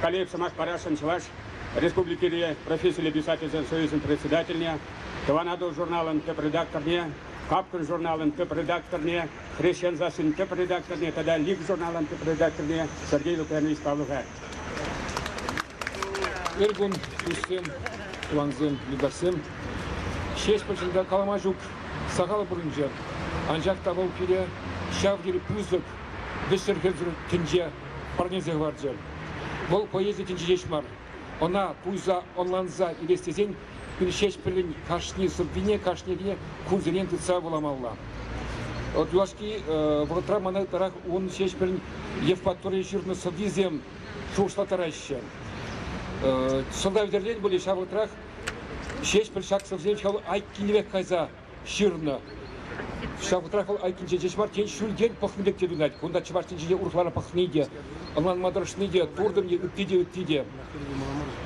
Калеев Самах Парашин Чеваш, Республики профессии писательства Союзен председательня, Таванадо журнален теп-редакторне, Капкин журнален теп-редакторне, Хрещен Засин теп-редакторне, тогда Лиг журнален теп-редакторне, Сергей Лукьянович Павлович. Эргун Кустен, Иванзем, Либасем, Шесть починда Каламажук, Сахала Бурунджа, Анжак Тавол Пире, Шавгири Пузык, Вешерхезр Тинджа, Парнезе Гварджа. Бол поезде Тинджешмар. Она Пуза, Онланза и Вестезень, Перешесть Пелень, Кашни, Субвине, Кашневине, Кунзелен Тыца Вуламалла. От Юашки, Вратра Манай Тарах, он Шесть Пелень, Евпатория Ширна Садизем, Шушла Тараща. Сонда видерлен были шавлатрах, шесть пельшак совсем чал айкиневек кайза ширна. Шавлатрах айкин жешмар тень шульден пахнедек тедунать, кунда чеваштин жеде урфлара пахнеде, анлан мадрашнеде, турдымне үттиде.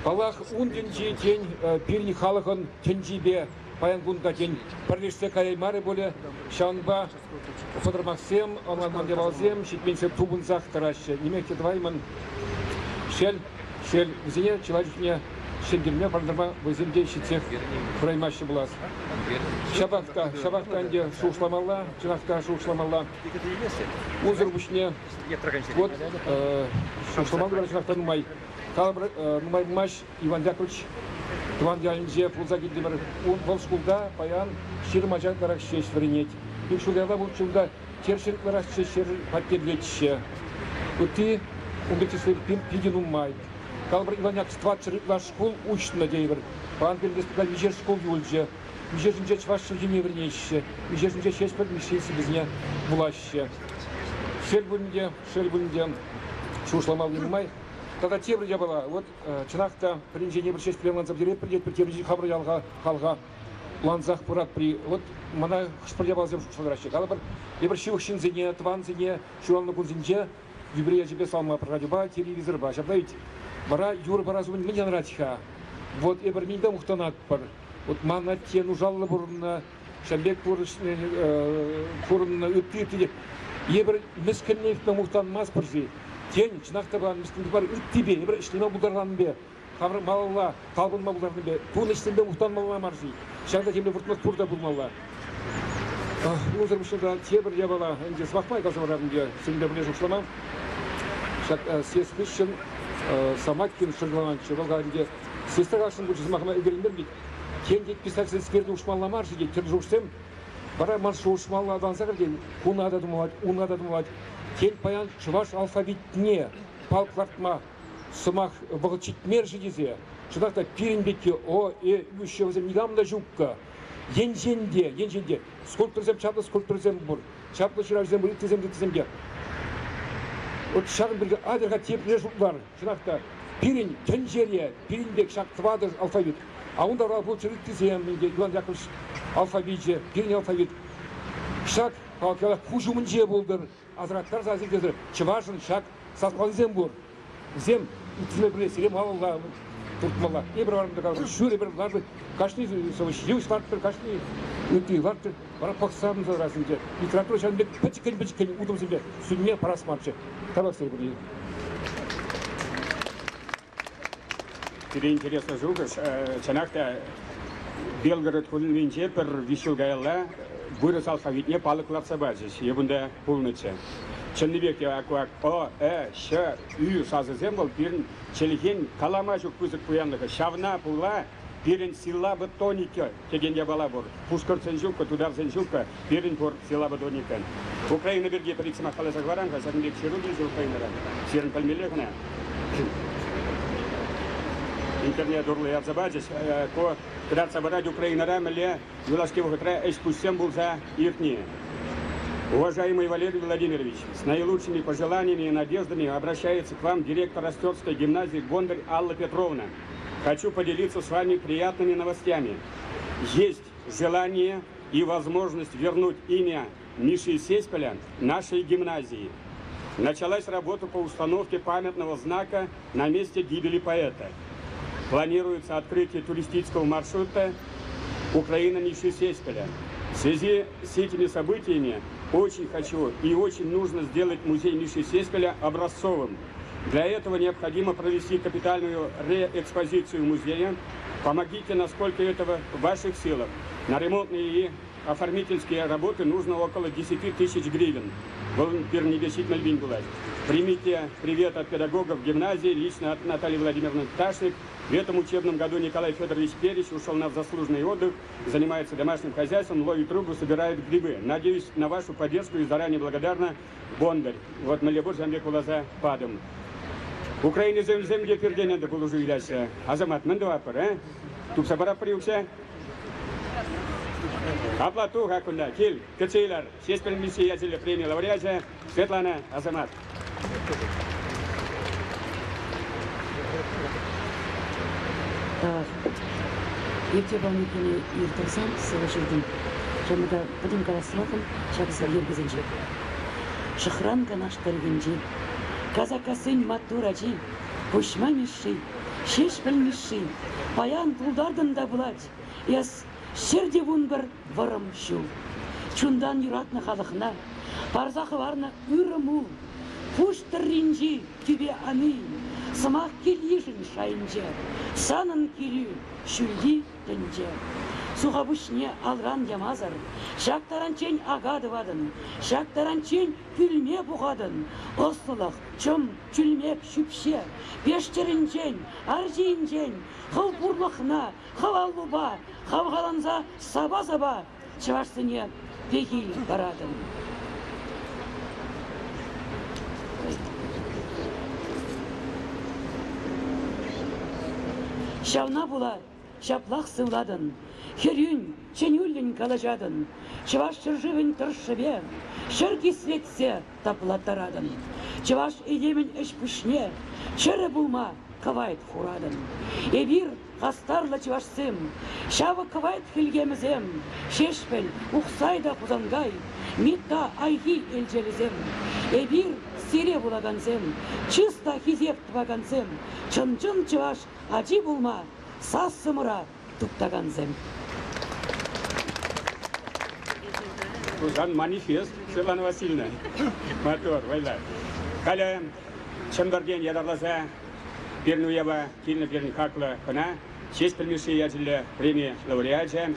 Палах унден же тень пирни халахан тенжибе, паян гунда тень парлеште каймары боле шанба Федор Максим, анлан мандевалзем, шитменсе тубунзах тараща. Немекте двайман шель Зене человечне шендерме пардырма воземде шитсех праймаще булас. Шабахта анде шушламалла, чинахта шушламалла. Узыр бушне вот шушламалла чинахта нумай. Калбр нумай маш Иван Яковлевич Иван Ялинже пулзаги демер волшкулда паян ширмажак тарак шеш вренеть. И шуляда бул чулда тершер тарак шеш пакетлечше. Ути угетисли пидинумай. Калбр Иван Яковлевич 20 школ учно дейбер. Пан белдеспекаль вижер школ юльже. Вижеринже чвашшы жеме вернеще. Вижеринже шеспер мишейси бізне булаще. Шель бүнде шушламал немай. Тогда тебрде была. Вот чинахта принжене бір шеш пілен ланзап дереп придет, тебрде хабры ялға қалға ланзах пырат при. Вот мана хшпырде балзем шушладыращи. Калбр ебір шивықшын зене, тван зене, шуалны күн зенже, юбрея жебе салма радиоба, телевизор ба. Шабдайт. Бара юр баразумын мне нравится. Вот эбер минда мухтанат пар. Вот мана тену жаллы бурна, шамбек бурна үттиде. Эбер мискеннеф мухтан мас парзи. Тень чинахта бан мискен бар үттибе, эбер ишлеме булдарлан бе. Камыр малла, калбын булдарлан бе. Тун иштенде мухтан малла марзи. Шагда темде вуртмак турда булмалла. Узыр бушында тебер ябала, энде смахмай казымарам де. Сенде биле жукшламам. Шак сескишин Саматкин Шерглаванчы, Волгариде, сестра Гашин будет замахма игрендер бит. Тендик писатель скверный ушмалла марши, тержушсем, бара маршу ушмалла адансагар ден, ун надо думать. Тень паян чуваш алфавит не, палклартма, сумах волчит мерши дизе, шедахта пиренбеки о ющего зем недавно жукка, енженде, скульптурзем чапла, скульптурзем бур, чапла чиражзем бур, теземде. Вот шагын бірге адырға тепле жуклар, шынақта пирин, тенжерия, пиринбек шақ твадыр алфавит. А онда бұл чырык тізем, Иван Яковлевич алфавит же, пирин алфавит. Шақ, қалкала хужумын же болдыр, азыраттар зазигдезір, чывашын шақ сатқанзем бұр. Зем, үтізме біле сирем алылға, тұртмалла. Ебір барымды қалды, шүре бір ларды, кашни жеуш лардыр, кашни өтті лардыр, бара пақсамын задырасынды. Литература шағынбек пәчіккен удым земле, сүнме парасманшы. Табаксер были. Тебе интересно жугаш, чанахта Белгород хулинвинче пер вишил гайла, вырос алфавитне палыкларса базис, ебунда пулныча. Ченнебекте акуак о, ш, ю сазызем был пирн челихен каламажук пузык пуянлыка, шавна пула, пирн силабы тоника, тегенде балабур, пускар сенжука, тудар сенжука, пирн пор силабы тоникан. Украина берге приксима халаса гваранга, сагндек чируги за Украинара, сирн пальмелехна. Интернет дурлы язабадис, ко кратца баради Украинара, мле, юлашки вухатра, эшпусем был за иртни. Уважаемый Валерий Владимирович, с наилучшими пожеланиями и надеждами обращается к вам директор Растерской гимназии Бондарь Алла Петровна. Хочу поделиться с вами приятными новостями. Есть желание и возможность вернуть имя Миши Сеспеля нашей гимназии. Началась работа по установке памятного знака на месте гибели поэта. Планируется открытие туристического маршрута «Украина Миши Сеспеля». В связи с этими событиями очень хочу и очень нужно сделать музей Миши Сеспеля образцовым. Для этого необходимо провести капитальную реэкспозицию музея. Помогите, насколько этого в ваших силах. На ремонтные и оформительские работы нужно около 10 тысяч гривен. Примите привет от педагогов гимназии, лично от Натальи Владимировны Пташник. В этом учебном году Николай Федорович Перич ушел на заслуженный отдых, занимается домашним хозяйством, ловит рыбу, собирает грибы. Надеюсь на вашу поддержку и заранее благодарна. Бондарь. Вот Малебур Замбек Улаза Падом. Украина земле перденен де булужу иляся. Азамат, мендуапыр, а? Тут собара приукся. Аплату хакунда. Кил, кецейлар. Сес премиссия язели премия лауреата. Светлана Азамат. Ерте балмекені ертірсам, сылы жүрдім. Жамыда бұдым қаласылақым, шабысар ергізінже. Шықран канаштар генже. Казакасын матурачи, пушманиши, шеш білмеши, паян пулдардын да бұлать. Яс шерде вун бір варым шу. Чундан юратны халықна, парзақы варна үріму. Пуштыр ринжи, түбе аны, сымақ келешін шайынже. Санын келю, шүлді дінже. Сухабушне алран ямазар, шактаранчен агадывадын, шактаранчен күлме бұғадын. Ослылық, чым, күлмеп шүпше, пештерінчен, аржиінчен, қыл бұрлықна, қыл алуба, қавғаланза саба-саба, чывашсыне пекил барадын. Шавна була, шаплақ сывладын, херюн, ченюлін калажадын, чываш чыржывын тұршыбе, шырки светсе таплаттарадын. Чываш едемін іш пүшне, чыры булма кавайт хурадын. Эбир қастарлы чывашсым, шавы кавайт хілгемізем, шешпіл ұқсайда құзангай, митта айги елжелізем. Эбир сире булагансем, чыста хизеп твагансем, чын-чын чываш ажи булма, сас сымыра туптагансем. Узан манифест, Светлана Васильевна. Мотор, вайла. Каля, чемберген ядарлаза, пернуева, кильна перн хакла хана, честь примеши яджиля премия лауреата,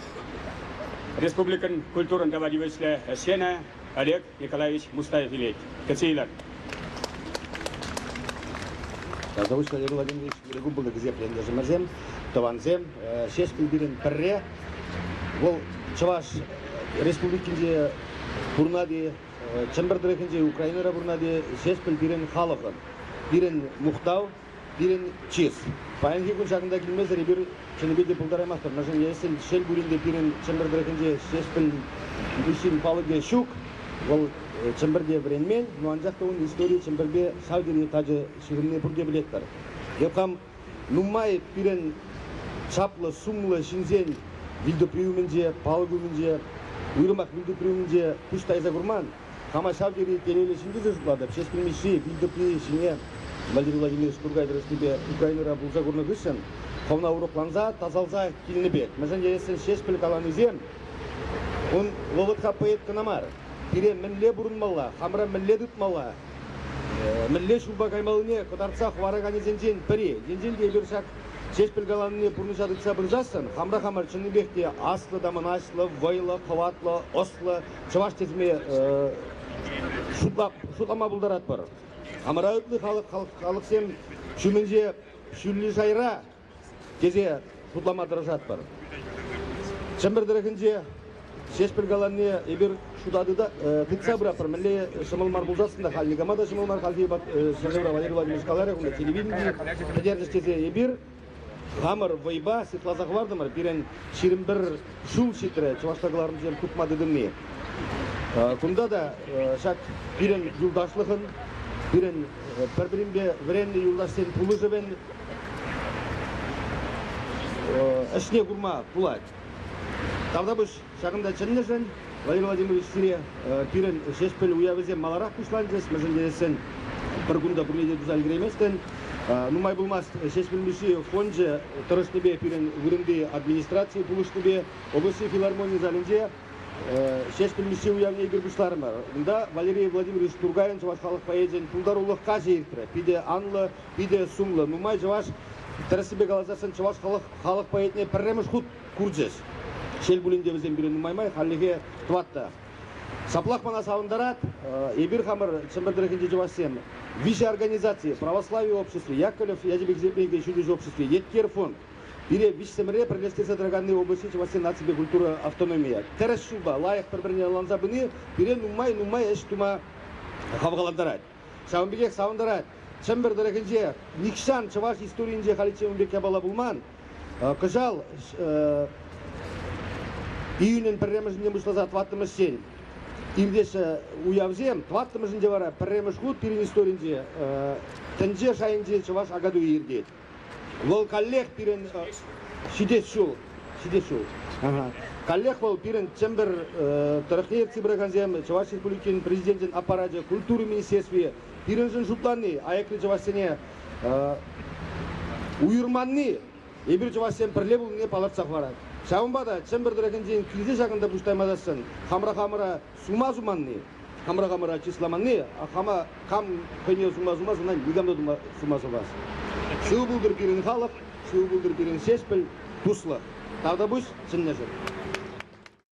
Республикан культуран давадивачля Сена Олег Николаевич Мустаев-Илей. Кацейлар. Завуч Владимир Владимирович Губбага Газеплен Жемазем, Таванзем, шесть пилбирен перре, вол чаваш республикинде бурнади, чембердрекинде Украинара бурнади шесть пилбирен халахын, бирен мухтау, бирен чиз. Паянги күн шагында келмезер бир чыныбеде пулдараймақтыр. Нажын есен шел буринде бирен чембердрекинде шесть пил бишин палыге шук, вол чемберде вренмен, но анжақта он история чемберде саудири тажы ширинне пурде билеттер. Епхам нумай пирен чаплы, сумлы, шинзен, вилдоприуменже, палыгуменже, уйрымақ вилдоприуменже пуштайза гурман, хама саудири телеле шинзезе жуплады, шесть пилмеши, вилдопри шине, Владимир Владимирович Тургайдыр үстібе Украинара бұлза гурны гүшін, қовна урықланза, тазалза келіні бет. Мәжен ересін шесть піл каланы зем, он ловытқа пойет кынамар. Кире мінле бұрынмалла, хамра мінле дүтмалла, мінле шулба каймалыне қыдарца хуараганы зенжен пірі. Зенженде бершак шеш пілгаланыне бұрныша дұтса біржасын, хамра хамар чыны бекте аслы, дамынашлы, вайлы, қыватлы, ослы, чываш тезме шутлама бұлдарат бар. Хамра өтлі халық сем шүмінже шүлі жайра кезе шутлама дыржат бар. Чембердірігінде шеш пілгаланыне ебір шудады да тытса бұрапыр. Мінле шымылмар бұлжасында халнигама да шымылмар халфи Шыржевра Валерий Владимирович Каларевна телевидение подержистезе ебір хамыр вайба сетлазақ вардымыр. Бірен шерімбір шул шетірі чываштағыларын жем күпмады дымне. Күнда да шак бірен юлдашлығын, бірен бір-бірінбе віренді юлдаштен пулы жібен ішіне күрма пулайды. Тавдабыш шағында чыннышын, Владимир Владимирович сире пирен шешпіл уявызем маларақ күшланжыз, мәжіндересін бір күнда бүрлейде дүзал кереместен. Нумай бұлмас шешпілмеші фонжы тұрыштыбе пирен вырынды администрации бұлыштыбе облысы филармония залінде шеш білмесе уявне бір бұшларым бар. Бұнда Валерий Владимирович Тургайын жаваш халық поэзиян пулдар улыққа жейіртірі. Пиде анлы, пиде сумлы. Нумай жаваш тәрісібек алазасын жаваш халық поэтіне пірреміш құт күрджес. Шел бүлінде бізен бірі нумаймай, халіге туатты. Саплақ мана сауындарат, ебір хамыр чымбірдірекінде жавасем. Высшей организации, православие обществе, Яковлев, Ядебек Зепленко, Чудиш обществе, Еткер фонд. Бире вишсемре прелестесе драганы области чевасе нации культура автономия. Терес шуба, лайық бір-біріне ланзабыны, бире нумай эш тума хавгаландарат. Сауынбекек сауындарат. Чымбірдірекінде Никшан чеваш историинде халичевынбек ябала булман. Кыжал июнен пірремізінде бұшлаза тваттымыз сен. Имдеше уявзем, тваттымызінде бара пірреміз құд пирин историинде тінже шайынде чеваш агаду ердет. Вол коллег пирен шидет шул. Коллег вол пирен чембер тарихи цибраганзем Чуваш Республикин президентин аппарате культуры министерстве пирен жын жутланы аякли Чувашсене уйырманны ебір Чувашсен пірле бұл не палатсақ барады. Шауынбада чембер дырагенжен килде жағында бұштаймадасын хамра сумазуманны хамра числаманны хама кам көне сумазумазына нигамда сумазумаз. Сыл бұлдыр пирен халық, сыл бұлдыр пирен сеспіл, туслы. Тағда бұш, сынне жүр.